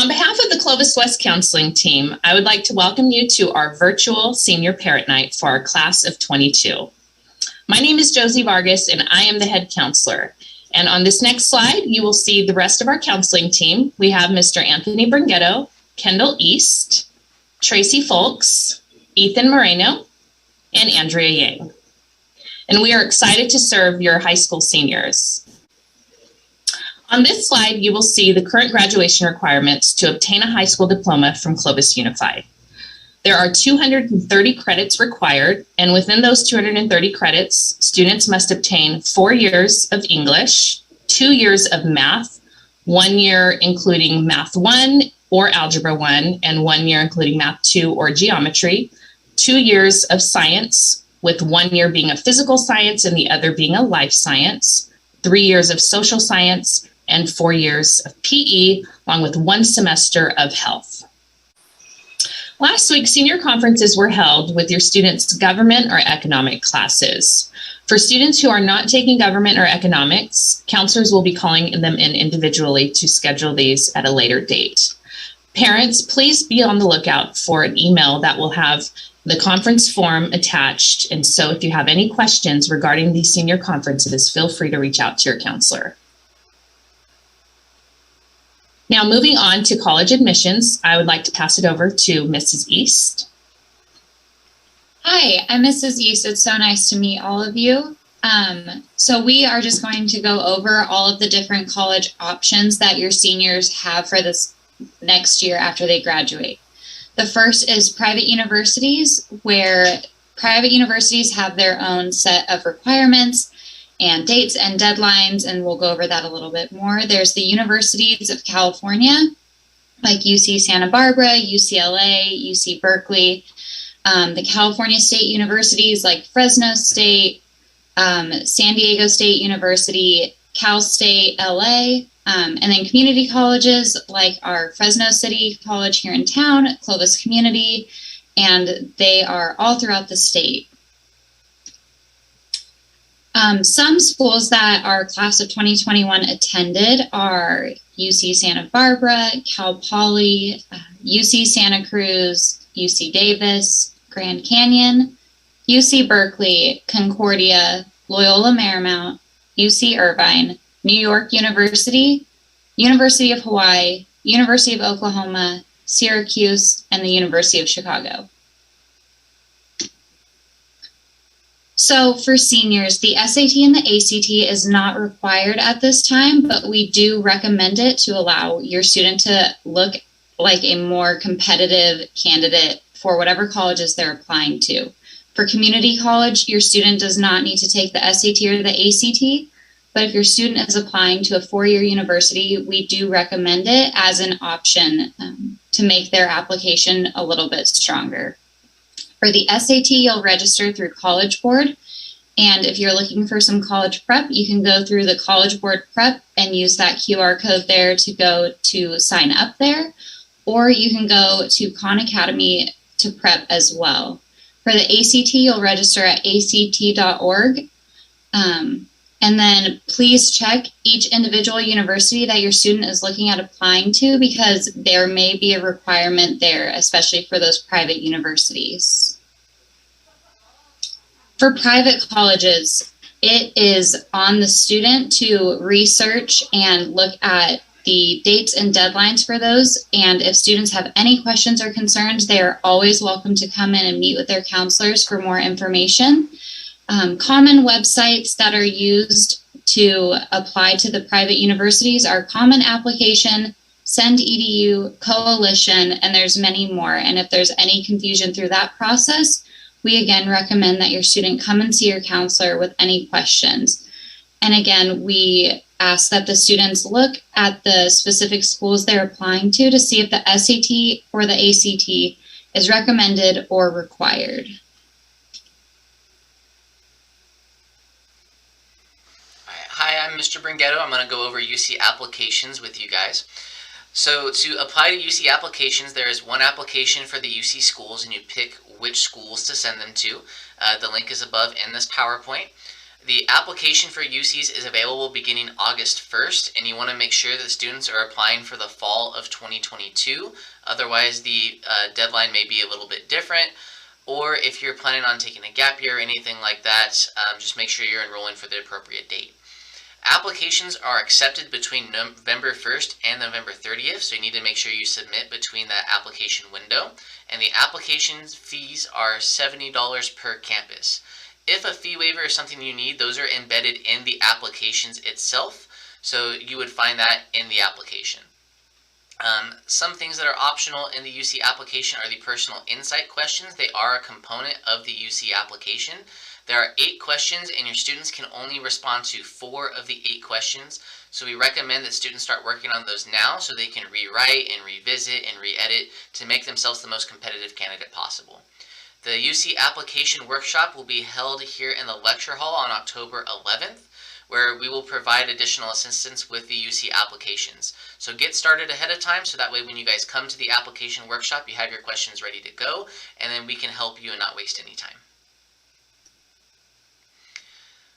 On behalf of the Clovis West Counseling Team, I would like to welcome you to our virtual Senior Parent Night for our class of 22. My name is Josie Vargas, and I am the head counselor. And on this next slide, you will see the rest of our counseling team. We have Mr. Anthony Bringetto, Kendall East, Tracy Folks, Ethan Moreno, and Andrea Yang. And we are excited to serve your high school seniors. On this slide, you will see the current graduation requirements to obtain a high school diploma from Clovis Unified. There are 230 credits required, and within those 230 credits, students must obtain 4 years of English, 2 years of math, 1 year including Math 1 or Algebra 1, and 1 year including Math 2 or Geometry, 2 years of science, with 1 year being a physical science and the other being a life science, 3 years of social science, and 4 years of PE, along with 1 semester of health. Last week, senior conferences were held with your students' government or economic classes. For students who are not taking government or economics, counselors will be calling them in individually to schedule these at a later date. Parents, please be on the lookout for an email that will have the conference form attached. And so if you have any questions regarding these senior conferences, feel free to reach out to your counselor. Now, moving on to college admissions, I would like to pass it over to Mrs. East. Hi, I'm Mrs. East. It's so nice to meet all of you. So we are just going to go over all of the different college options that your seniors have for this next year after they graduate. The first is private universities, where private universities have their own set of requirements and dates and deadlines, and we'll go over that a little bit more. There's the universities of California, like UC Santa Barbara, UCLA, UC Berkeley, the California State Universities like Fresno State, San Diego State University, Cal State LA, and then community colleges like our Fresno City College here in town, Clovis Community, and they are all throughout the state. Some schools that our class of 2021 attended are UC Santa Barbara, Cal Poly, UC Santa Cruz, UC Davis, Grand Canyon, UC Berkeley, Concordia, Loyola Marymount, UC Irvine, New York University, University of Hawaii, University of Oklahoma, Syracuse, and the University of Chicago. So for seniors, the SAT and the ACT is not required at this time, but we do recommend it to allow your student to look like a more competitive candidate for whatever colleges they're applying to. For community college, your student does not need to take the SAT or the ACT, but if your student is applying to a 4-year university, we do recommend it as an option to make their application a little bit stronger. For the SAT, you'll register through College Board, and if you're looking for some college prep, you can go through the College Board prep and use that QR code there to go to sign up there, or you can go to Khan Academy to prep as well. For the ACT, you'll register at act.org, and then please check each individual university that your student is looking at applying to, because there may be a requirement there, especially for those private universities. For private colleges, it is on the student to research and look at the dates and deadlines for those. And if students have any questions or concerns, they are always welcome to come in and meet with their counselors for more information. Common websites that are used to apply to the private universities are Common Application, Send EDU, Coalition, and there's many more. And if there's any confusion through that process, we again recommend that your student come and see your counselor with any questions. And again, we ask that the students look at the specific schools they're applying to see if the SAT or the ACT is recommended or required. Hi, I'm Mr. Bringetto. I'm going to go over UC applications with you guys. So to apply to UC applications, there is one application for the UC schools, and you pick which schools to send them to. The link is above in this PowerPoint. The application for UCs is available beginning August 1st, and you want to make sure that students are applying for the fall of 2022. Otherwise, the deadline may be a little bit different. Or if you're planning on taking a gap year or anything like that, just make sure you're enrolling for the appropriate date. Applications are accepted between November 1st and November 30th, so you need to make sure you submit between that application window. And the application fees are $70 per campus. If a fee waiver is something you need, those are embedded in the applications itself, so you would find that in the application. Some things that are optional in the UC application are the personal insight questions. They are a component of the UC application. There are 8 questions, and your students can only respond to 4 of the 8 questions. So we recommend that students start working on those now so they can rewrite and revisit and re-edit to make themselves the most competitive candidate possible. The UC application workshop will be held here in the lecture hall on October 11th, where we will provide additional assistance with the UC applications. So get started ahead of time so that way when you guys come to the application workshop, you have your questions ready to go, and then we can help you and not waste any time.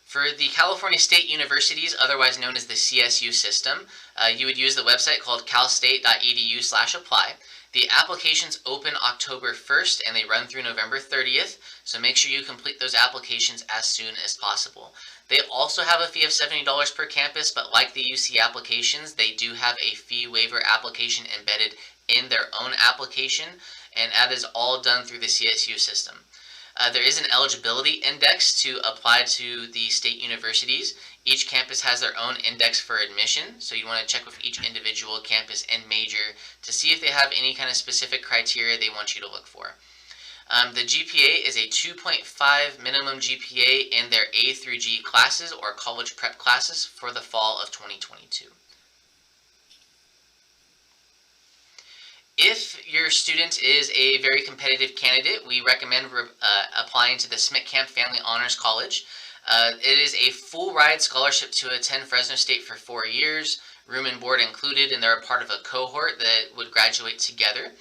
For the California State Universities, otherwise known as the CSU system, you would use the website called calstate.edu/apply. The applications open October 1st and they run through November 30th, so make sure you complete those applications as soon as possible. They also have a fee of $70 per campus, but like the UC applications, they do have a fee waiver application embedded in their own application, and that is all done through the CSU system. There is an eligibility index to apply to the state universities. Each campus has their own index for admission, so you want to check with each individual campus and major to see if they have any kind of specific criteria they want you to look for. The GPA is a 2.5 minimum GPA in their A through G classes or college prep classes for the fall of 2022. If your student is a very competitive candidate, we recommend applying to the SMIT-Camp Family Honors College. It is a full ride scholarship to attend Fresno State for 4 years, room and board included, and they're a part of a cohort that would graduate together.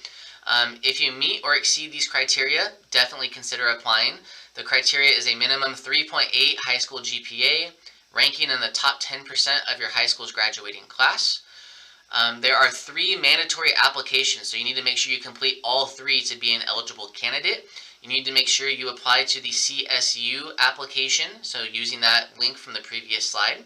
If you meet or exceed these criteria, definitely consider applying. The criteria is a minimum 3.8 high school GPA, ranking in the top 10% of your high school's graduating class. There are 3 mandatory applications, so you need to make sure you complete all 3 to be an eligible candidate. You need to make sure you apply to the CSU application, so using that link from the previous slide.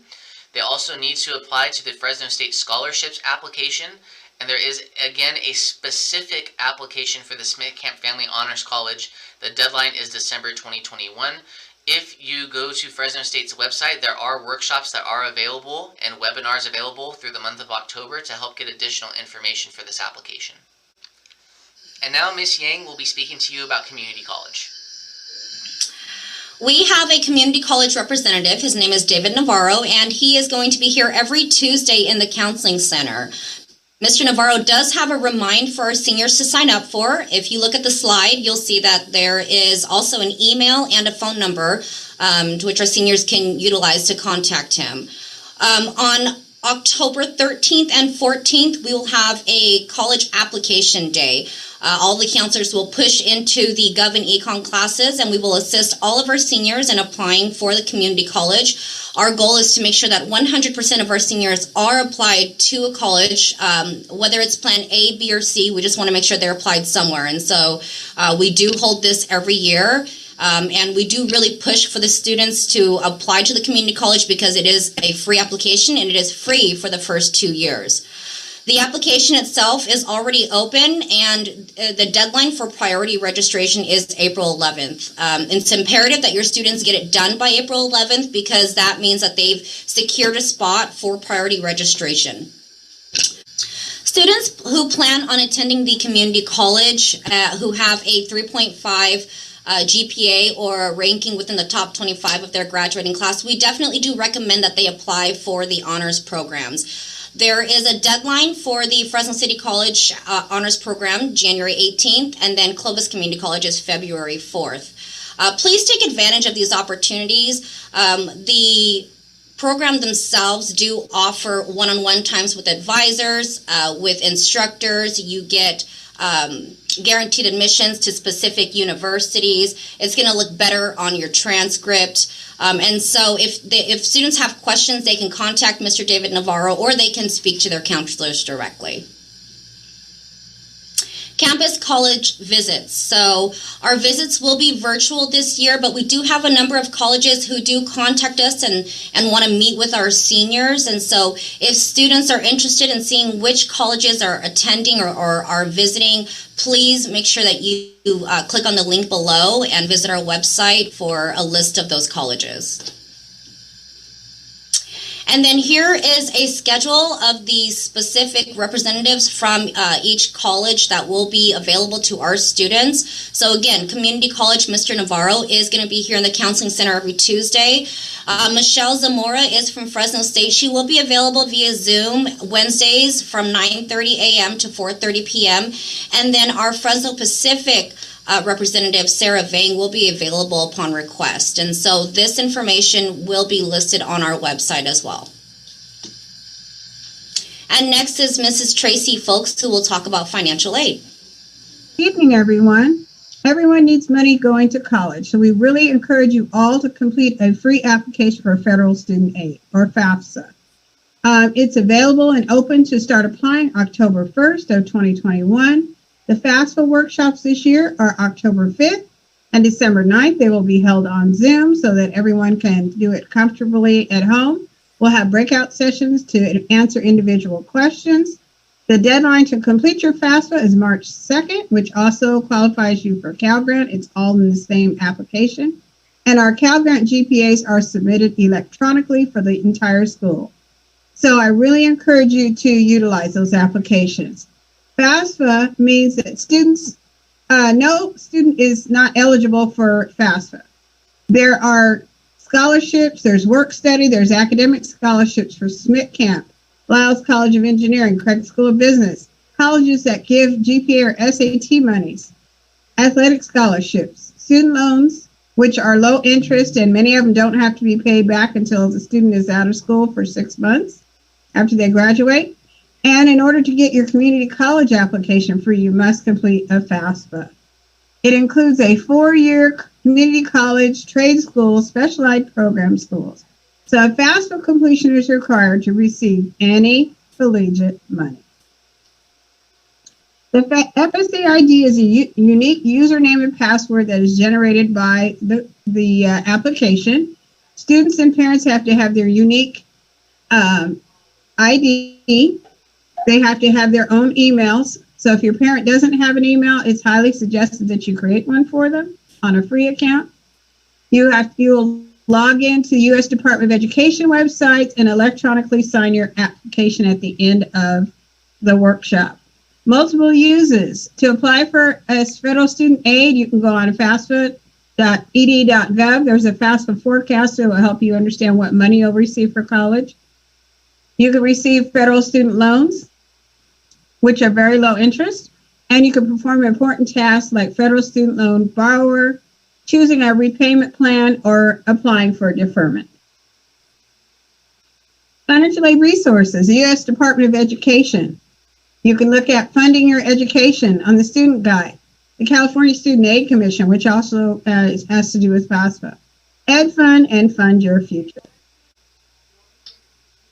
They also need to apply to the Fresno State Scholarships application, and there is, again, a specific application for the SMIT-Camp Family Honors College. The deadline is December 2021. If you go to Fresno State's website, there are workshops that are available and webinars available through the month of October to help get additional information for this application. And now Ms. Yang will be speaking to you about community college. We have a community college representative. His name is David Navarro, and he is going to be here every Tuesday in the counseling center. Mr. Navarro does have a remind for our seniors to sign up for. If you look at the slide, you'll see that there is also an email and a phone number to which our seniors can utilize to contact him. On October 13th and 14th, we will have a college application day. All the counselors will push into the Gov and Econ classes, and we will assist all of our seniors in applying for the community college. Our goal is to make sure that 100% of our seniors are applied to a college, whether it's plan A, B, or C. We just want to make sure they're applied somewhere. And so we do hold this every year. And we do really push for the students to apply to the community college because it is a free application and it is free for the first 2 years. The application itself is already open, and the deadline for priority registration is April 11th. It's imperative that your students get it done by April 11th because that means that they've secured a spot for priority registration. Students who plan on attending the community college who have a 3.5 GPA or ranking within the top 25 of their graduating class, we definitely do recommend that they apply for the honors programs. There is a deadline for the Fresno City College honors program, January 18th, and then Clovis Community College is February 4th. Please take advantage of these opportunities. The program themselves do offer one-on-one times with advisors, with instructors. You get guaranteed admissions to specific universities. It's going to look better on your transcript. And so if students have questions, they can contact Mr. David Navarro, or they can speak to their counselors directly. Campus college visits. So our visits will be virtual this year, but we do have a number of colleges who do contact us and want to meet with our seniors. And so if students are interested in seeing which colleges are attending or are visiting, please make sure that you click on the link below and visit our website for a list of those colleges. And then here is a schedule of the specific representatives from each college that will be available to our students. So again, Community College, Mr. Navarro is going to be here in the Counseling Center every Tuesday. Michelle Zamora is from Fresno State. She will be available via Zoom Wednesdays from 9:30 a.m. to 4:30 p.m. And then our Fresno Pacific Representative Sarah Vang will be available upon request. And so this information will be listed on our website as well. And next is Mrs. Tracy Folks, who will talk about financial aid. Good evening, everyone. Everyone needs money going to college, so we really encourage you all to complete a free application for federal student aid, or FAFSA. It's available and open to start applying October 1st of 2021. The FAFSA workshops this year are October 5th and December 9th. They will be held on Zoom so that everyone can do it comfortably at home. We'll have breakout sessions to answer individual questions. The deadline to complete your FAFSA is March 2nd, which also qualifies you for Cal Grant. It's all in the same application. And our Cal Grant GPAs are submitted electronically for the entire school. So I really encourage you to utilize those applications. FAFSA means that students, no student is not eligible for FAFSA. There are scholarships, there's work study, there's academic scholarships for Smith Camp, Lyles College of Engineering, Craig School of Business, colleges that give GPA or SAT monies, athletic scholarships, student loans, which are low interest, and many of them don't have to be paid back until the student is out of school for 6 months after they graduate. And in order to get your community college application free, you must complete a FAFSA. It includes a 4-year community college, trade school, specialized program schools. So a FAFSA completion is required to receive any collegiate money. The FSA ID is a unique username and password that is generated by the application. Students and parents have to have their unique ID. They have to have their own emails. So if your parent doesn't have an email, it's highly suggested that you create one for them on a free account. You'll log into the U.S. Department of Education website and electronically sign your application at the end of the workshop. Multiple uses. To apply for federal student aid, you can go on FAFSA.ed.gov. There's a FAFSA forecaster that will help you understand what money you'll receive for college. You can receive federal student loans, which are very low interest, and you can perform important tasks like federal student loan borrower, choosing a repayment plan, or applying for a deferment. Financial aid resources, the U.S. Department of Education. You can look at funding your education on the student guide, the California Student Aid Commission, which also has to do with FAFSA. Ed Fund and Fund Your Future.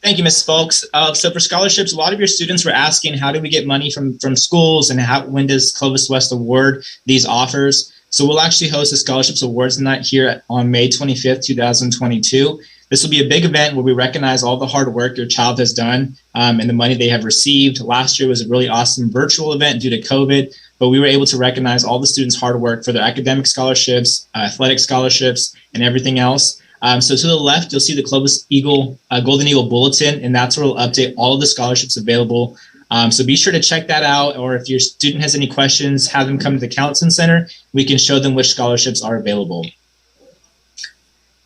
Thank you, Ms. Folks. So for scholarships, a lot of your students were asking, how do we get money from schools, and when does Clovis West award these offers? So we'll actually host a scholarships awards night here on May 25th, 2022. This will be a big event where we recognize all the hard work your child has done and the money they have received. Last year was a really awesome virtual event due to COVID, but we were able to recognize all the students' hard work for their academic scholarships, athletic scholarships, and everything else. So to the left, you'll see the Clovis Golden Eagle Bulletin, and that's where we'll update all of the scholarships available. So be sure to check that out, or if your student has any questions, have them come to the Counseling Center. We can show them which scholarships are available.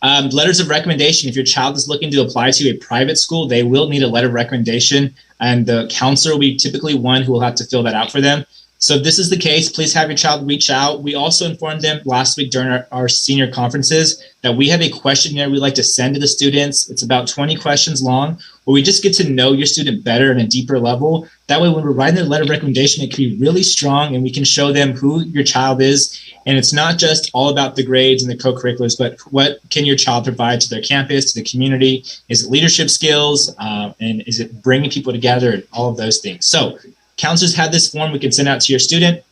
Letters of recommendation. If your child is looking to apply to a private school, they will need a letter of recommendation, and the counselor will be typically one who will have to fill that out for them. So if this is the case, please have your child reach out. We also informed them last week during our senior conferences that we have a questionnaire we like to send to the students. It's about 20 questions long, where we just get to know your student better at a deeper level. That way, when we're writing the letter of recommendation, it can be really strong and we can show them who your child is. And it's not just all about the grades and the co-curriculars, but what can your child provide to their campus, to the community? Is it leadership skills? And is it bringing people together and all of those things? So counselors have this form we can send out to your student,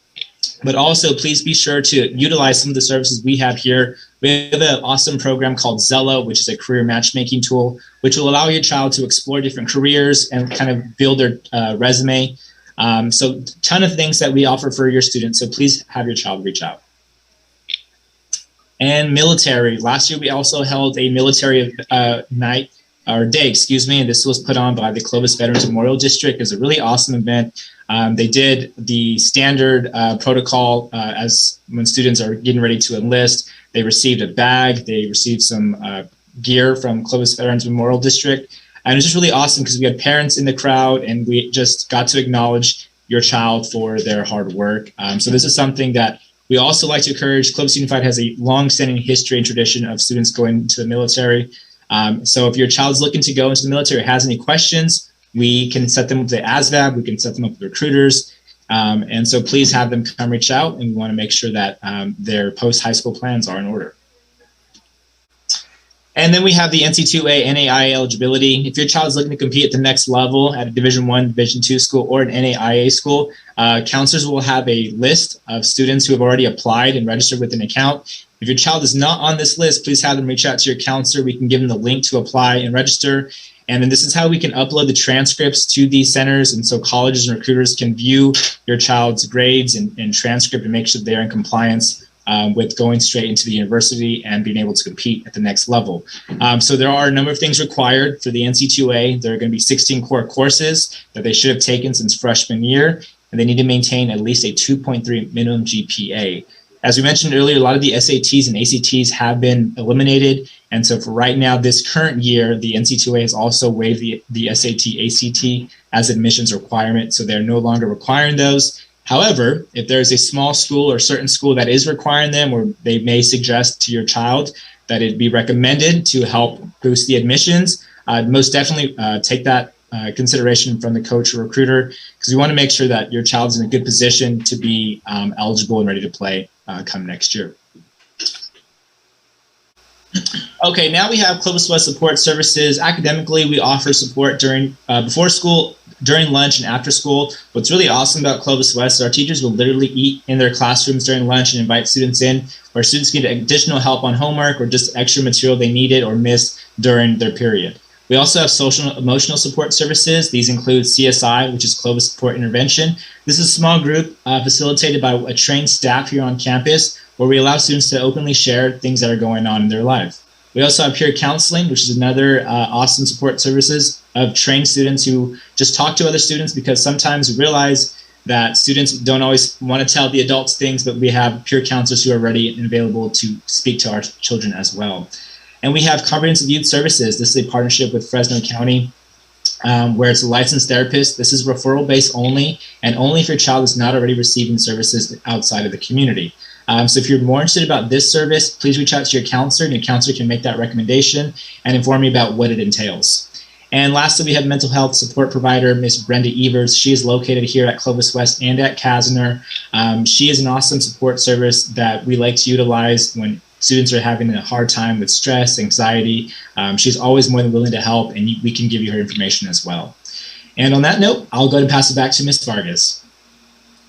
but also please be sure to utilize some of the services we have here. We have an awesome program called Zello, which is a career matchmaking tool, which will allow your child to explore different careers and kind of build their resume. So ton of things that we offer for your students. So please have your child reach out. And military. Last year, we also held a military night or day, excuse me, and this was put on by the Clovis Veterans Memorial District. It was a really awesome event. They did the standard protocol as when students are getting ready to enlist. They received a bag. They received some gear from Clovis Veterans Memorial District. And it was just really awesome because we had parents in the crowd and we just got to acknowledge your child for their hard work. So this is something that we also like to encourage. Clovis Unified has a long-standing history and tradition of students going to the military. So if your child's looking to go into the military or has any questions, we can set them up with the ASVAB, we can set them up with recruiters. And so please have them come reach out, and we want to make sure that their post-high school plans are in order. And then we have the NC2A NAIA eligibility. If your child is looking to compete at the next level at a Division I, Division II school, or an NAIA school, counselors will have a list of students who have already applied and registered with an account. If your child is not on this list, please have them reach out to your counselor. We can give them the link to apply and register. And then this is how we can upload the transcripts to these centers. And so colleges and recruiters can view your child's grades and transcript and make sure they're in compliance with going straight into the university and being able to compete at the next level. So there are a number of things required for the NC2A. There are going to be 16 core courses that they should have taken since freshman year, and they need to maintain at least a 2.3 minimum GPA. As we mentioned earlier, a lot of the SATs and ACTs have been eliminated. And so for right now, this current year, the NC2A has also waived the SAT, ACT as admissions requirement. So they're no longer requiring those. However, if there's a small school or certain school that is requiring them, or they may suggest to your child that it be recommended to help boost the admissions, most definitely take that consideration from the coach or recruiter, because we want to make sure that your child's in a good position to be eligible and ready to play come next year. Okay, now we have Clovis West Support Services. Academically, we offer support during before school, during lunch, and after school. What's really awesome about Clovis West is our teachers will literally eat in their classrooms during lunch and invite students in, where students get additional help on homework or just extra material they needed or missed during their period. We also have social emotional support services. These include CSI, which is Clovis Support Intervention. This is a small group facilitated by a trained staff here on campus, where we allow students to openly share things that are going on in their life. We also have peer counseling, which is another awesome support services of trained students who just talk to other students, because sometimes we realize that students don't always want to tell the adults things, but we have peer counselors who are ready and available to speak to our children as well. And we have comprehensive youth services. This is a partnership with Fresno County, where it's a licensed therapist. This is referral based only, and only if your child is not already receiving services outside of the community. So if you're more interested about this service, please reach out to your counselor, and your counselor can make that recommendation and inform you about what it entails. And lastly, we have mental health support provider, Miss Brenda Evers. She is located here at Clovis West and at Kasner. She is an awesome support service that we like to utilize when students are having a hard time with stress, anxiety. She's always more than willing to help, and we can give you her information as well. And on that note, I'll go ahead and pass it back to Ms. Vargas.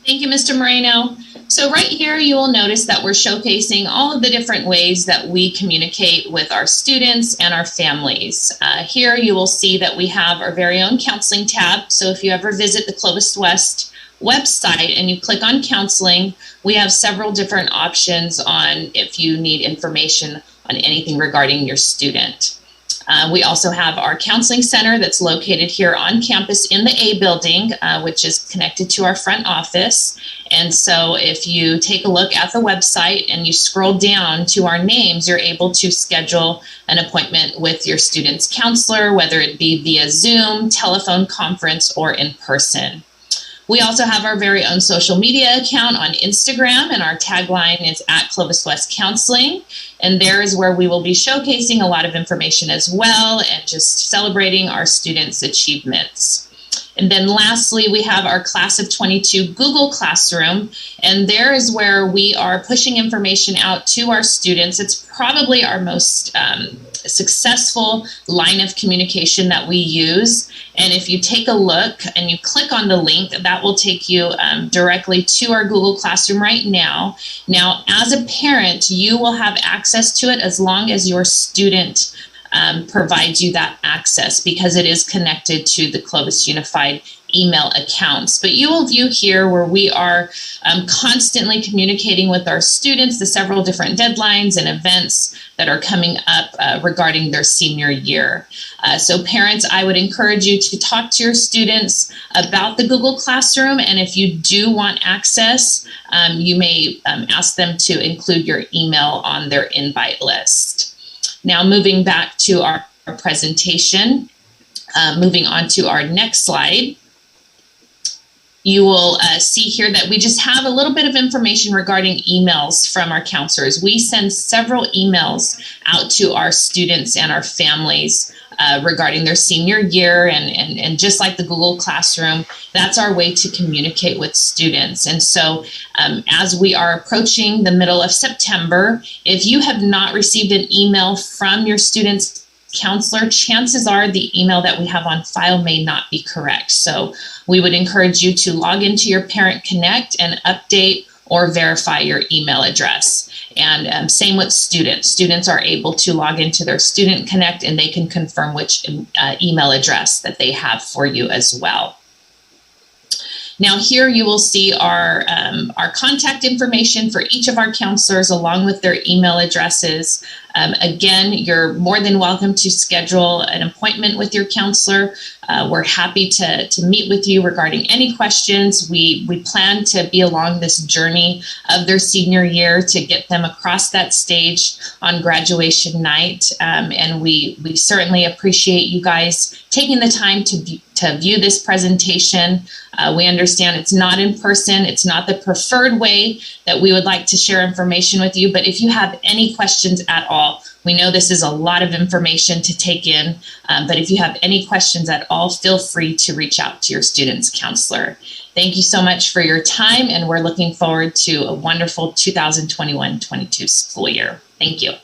Thank you, Mr. Moreno. So right here, you will notice that we're showcasing all of the different ways that we communicate with our students and our families. Here you will see that we have our very own counseling tab. So if you ever visit the Clovis West website and you click on counseling, we have several different options on if you need information on anything regarding your student. We also have our counseling center that's located here on campus in the A building, which is connected to our front office. And so if you take a look at the website and you scroll down to our names, you're able to schedule an appointment with your student's counselor, whether it be via Zoom, telephone conference, or in person. We also have our very own social media account on Instagram, and our tagline is at Clovis West Counseling. And there is where we will be showcasing a lot of information as well and just celebrating our students' achievements. And then lastly, we have our Class of 22 Google Classroom, and there is where we are pushing information out to our students. It's probably our most successful line of communication that we use. And if you take a look and you click on the link, that will take you directly to our Google Classroom right now. Now, as a parent, you will have access to it as long as your student provides you that access, because it is connected to the Clovis Unified email accounts. But you will view here where we are constantly communicating with our students the several different deadlines and events that are coming up regarding their senior year. So parents, I would encourage you to talk to your students about the Google Classroom, and if you do want access, you may ask them to include your email on their invite list. Now, moving back to our presentation, moving on to our next slide, you will see here that we just have a little bit of information regarding emails from our counselors. We send several emails out to our students and our families regarding their senior year, and just like the Google Classroom, that's our way to communicate with students. And so as we are approaching the middle of September, if you have not received an email from your student's counselor, chances are the email that we have on file may not be correct. So we would encourage you to log into your Parent Connect and update or verify your email address. And same with students. Students are able to log into their Student Connect and they can confirm which email address that they have for you as well. Now here you will see our contact information for each of our counselors along with their email addresses. Again, you're more than welcome to schedule an appointment with your counselor. We're happy to meet with you regarding any questions. We plan to be along this journey of their senior year to get them across that stage on graduation night. And we certainly appreciate you guys taking the time to view this presentation. We understand it's not in person. It's not the preferred way that we would like to share information with you. But if you have any questions at all, we know this is a lot of information to take in, but if you have any questions at all, feel free to reach out to your student's counselor. Thank you so much for your time, and we're looking forward to a wonderful 2021-22 school year. Thank you.